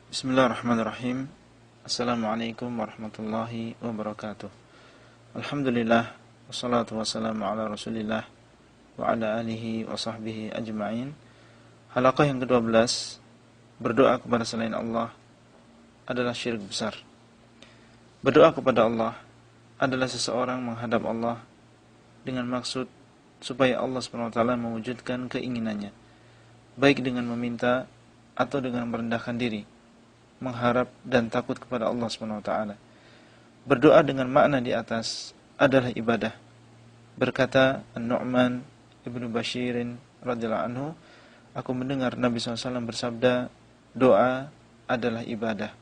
Bismillahirrahmanirrahim. Assalamualaikum warahmatullahi wabarakatuh. Alhamdulillah, wassalatu wassalamu ala rasulillah wa ala alihi wa sahbihi ajma'in. Halaqah yang ke-12, berdoa kepada selain Allah adalah syirik besar. Berdoa kepada Allah adalah seseorang menghadap Allah dengan maksud supaya Allah SWT mewujudkan keinginannya, baik dengan meminta atau dengan merendahkan diri, mengharap dan takut kepada Allah SWT. Berdoa dengan makna di atas adalah ibadah. Berkata An-Nu'man Ibnu Bashirin radhiyallahu anhu, aku mendengar Nabi SAW bersabda, doa adalah ibadah.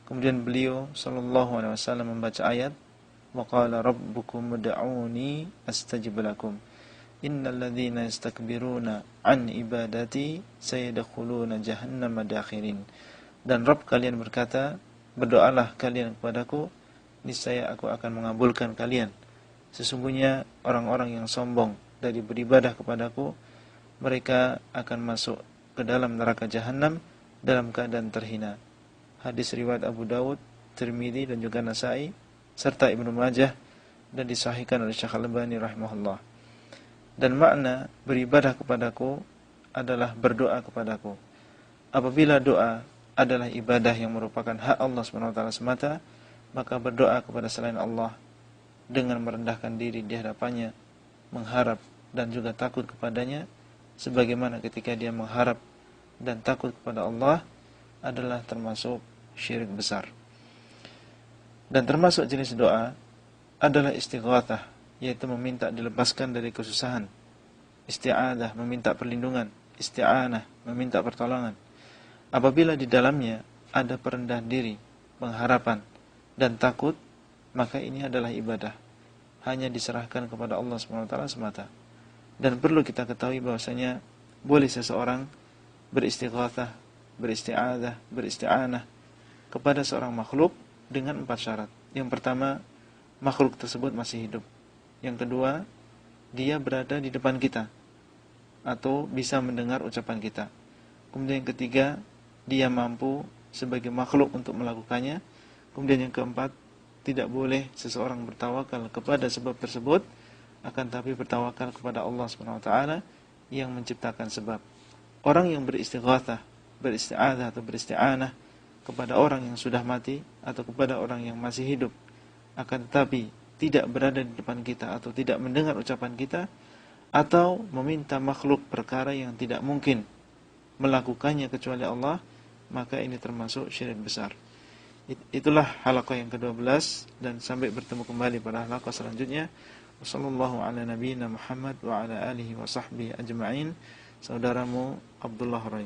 Kemudian beliau sallallahu alaihi wasallam membaca ayat, wa qala rabbukum ud'uni astajib lakum, innal ladzina yastakbiruna an ibadati sayadkhuluna jahannama dakhirin. Dan Rabb kalian berkata, berdoalah kalian kepadaku, niscaya aku akan mengabulkan kalian. Sesungguhnya orang-orang yang sombong dari beribadah kepadaku, mereka akan masuk ke dalam neraka jahanam dalam keadaan terhina. Hadis riwayat Abu Dawud, Tirmidzi dan juga Nasa'i serta Ibnu Majah dan disahihkan oleh Syekh Al-Albani rahimahullah. Dan makna beribadah kepadaku adalah berdoa kepadaku. Apabila doa adalah ibadah yang merupakan hak Allah SWT semata, maka berdoa kepada selain Allah dengan merendahkan diri di hadapannya, mengharap dan juga takut kepadanya, sebagaimana ketika dia mengharap dan takut kepada Allah adalah termasuk syirik besar. Dan termasuk jenis doa adalah istighatsah, yaitu meminta dilepaskan dari kesusahan, isti'adzah, meminta perlindungan, isti'anah, meminta pertolongan. Apabila di dalamnya ada perendahan diri, pengharapan, dan takut, maka ini adalah ibadah. Hanya diserahkan kepada Allah SWT semata. Dan perlu kita ketahui bahwasanya boleh seseorang beristighatsah, beristi'adzah, beristi'anah kepada seorang makhluk dengan 4 syarat. Yang pertama, makhluk tersebut masih hidup. Yang kedua, dia berada di depan kita atau bisa mendengar ucapan kita. Kemudian yang ketiga, dia mampu sebagai makhluk untuk melakukannya. Kemudian yang keempat, tidak boleh seseorang bertawakal kepada sebab tersebut, akan tapi bertawakal kepada Allah SWT yang menciptakan sebab. Orang yang beristighatsah, beristi'adzah atau beristi'anah kepada orang yang sudah mati atau kepada orang yang masih hidup, akan tetapi tidak berada di depan kita atau tidak mendengar ucapan kita, atau meminta makhluk perkara yang tidak mungkin melakukannya kecuali Allah, maka ini termasuk syirik besar. Itulah halaqah yang ke-12, dan sampai bertemu kembali pada halaqah selanjutnya. Wassallallahu ala nabiyyina Muhammad wa ala alihi wa sahbihi ajma'in. Saudaramu Abdullah Rai.